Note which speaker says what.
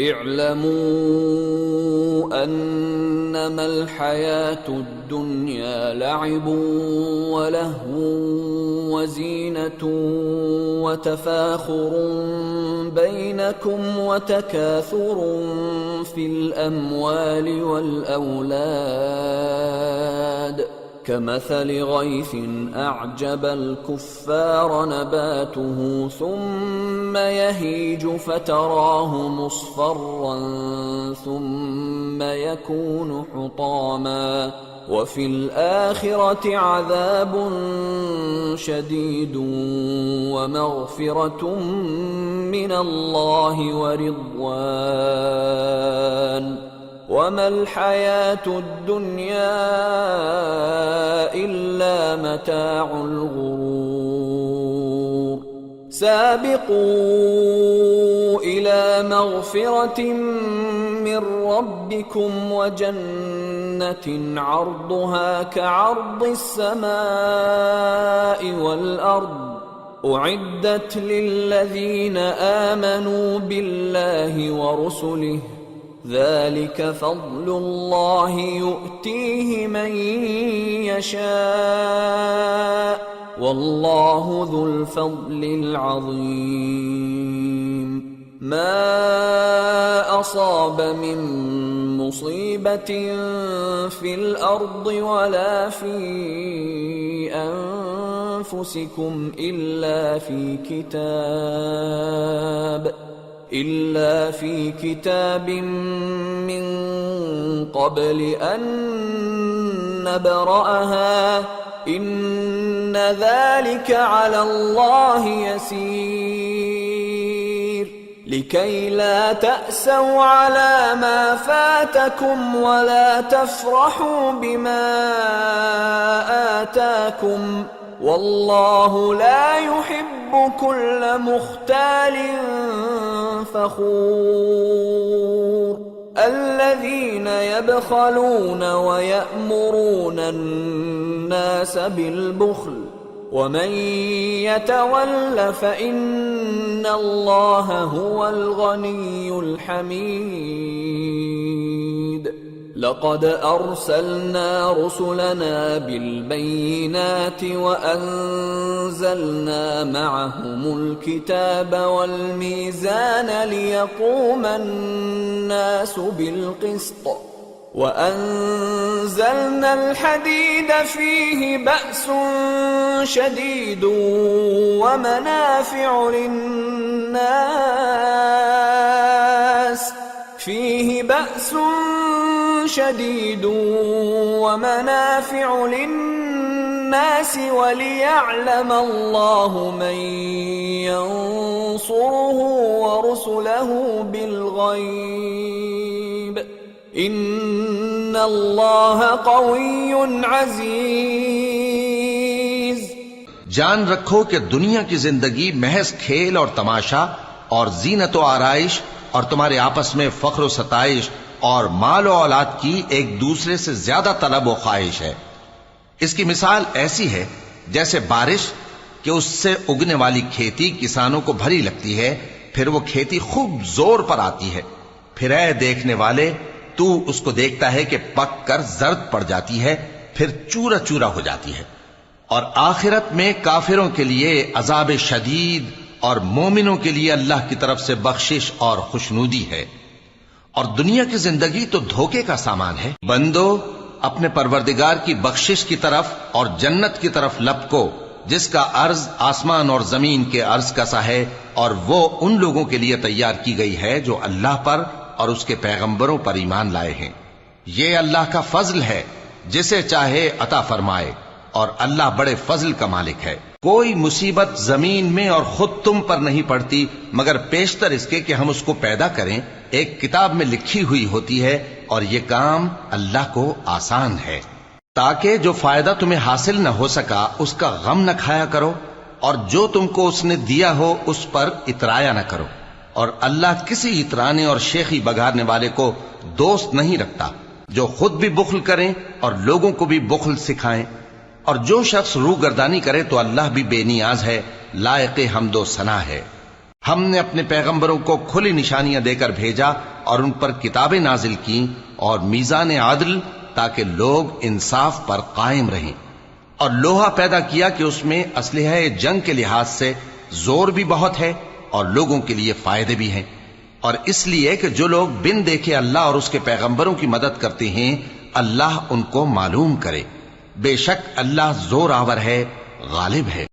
Speaker 1: اعلموا أنما الحياة الدنيا لعب ولهو وزينة وتفاخر بينكم وتكاثر في الأموال والأولاد كمثل غيث أعجب الكفار نباته ثم يهيج فتراه مصفرا ثم يكون حطاما وفي الآخرة عذاب شديد ومغفرة من الله ورضوان وما الحياة الدنيا إلا متاع الغرور سابقوا إلى مغفرة من ربكم وجنة عرضها كعرض السماء والأرض أعدت للذين آمنوا بالله ورسله ذلك فضل الله يؤتيه من يشاء والله ذو الفضل العظيم ما أصاب من مصيبة في الأرض ولا في أنفسكم إلا في كتاب من قبل أن نبرأها إن ذلك على الله يسير لكي لا تأسوا على ما فاتكم ولا تفرحوا بما آتاكم والله لا يحب كل مختال فخور الذين يبخلون ويأمرون الناس بالبخل ومن يتول فإن الله هو الغني الحميد لقد أرسلنا رسلنا بالبينات وأنزلنا معهم الكتاب والميزان ليقوم الناس بالقسط وأنزلنا الحديد فيه بأس شديد ومنافع للناس وليعلم الله من ينصره ورسله بالغيب إن الله قوي عزيز
Speaker 2: जान रखो कि दुनिया की जिंदगी महज खेल और तमाशा और जीनत और आराइश और तुम्हारे आपस में फख्र और सताइश और माल और औलाद की एक दूसरे से ज्यादा तलब और ख्वाहिश है। इसकी मिसाल ऐसी है जैसे बारिश कि उससे उगने वाली खेती किसानों को भरी लगती है, फिर वो खेती खूब जोर पर आती है, फिर ऐ देखने वाले तू उसको देखता है कि पक कर जर्द पड़ जाती है, फिर चूरा चूरा हो जाती है। और आखिरत में काफिरों के लिए अजाब शदीद और मोमिनों के लिए अल्लाह की तरफ से बख्शिश और खुशनूदी है। और दुनिया की जिंदगी तो धोखे का सामान है। बंदो, अपने परवरदिगार की बख्शिश की तरफ और जन्नत की तरफ लपको जिसका अर्ज आसमान और जमीन के अर्ज का सा है, और वो उन लोगों के लिए तैयार की गई है जो अल्लाह पर और उसके पैगंबरों पर ईमान लाए हैं। ये अल्लाह का फजल है, जिसे चाहे अता फरमाए, और अल्लाह बड़े फजल का मालिक है। कोई मुसीबत जमीन में और खुद तुम पर नहीं पड़ती मगर पेशतर इसके कि हम उसको पैदा करें, एक किताब में लिखी हुई होती है, और ये काम अल्लाह को आसान है। ताकि जो फायदा तुम्हें हासिल न हो सका उसका गम न खाया करो, और जो तुमको उसने दिया हो उस पर इतराया न करो। और अल्लाह किसी इतराने और शेखी बघारने वाले को दोस्त नहीं रखता, जो खुद भी बुख्ल करें और लोगों को भी बुख्ल सिखाएं। और जो शख्स रूगर्दानी करे तो अल्लाह भी बेनियाज है, लायक हम्दो सना है। ہم نے اپنے پیغمبروں کو کھلی نشانیاں دے کر بھیجا اور ان پر کتابیں نازل کی اور میزان عدل تاکہ لوگ انصاف پر قائم رہیں، اور لوہا پیدا کیا کہ اس میں اسلحہ جنگ کے لحاظ سے زور بھی بہت ہے اور لوگوں کے لیے فائدے بھی ہیں، اور اس لیے کہ جو لوگ بن دیکھے اللہ اور اس کے پیغمبروں کی مدد کرتے ہیں اللہ ان کو معلوم کرے۔ بے شک اللہ زور آور ہے، غالب ہے۔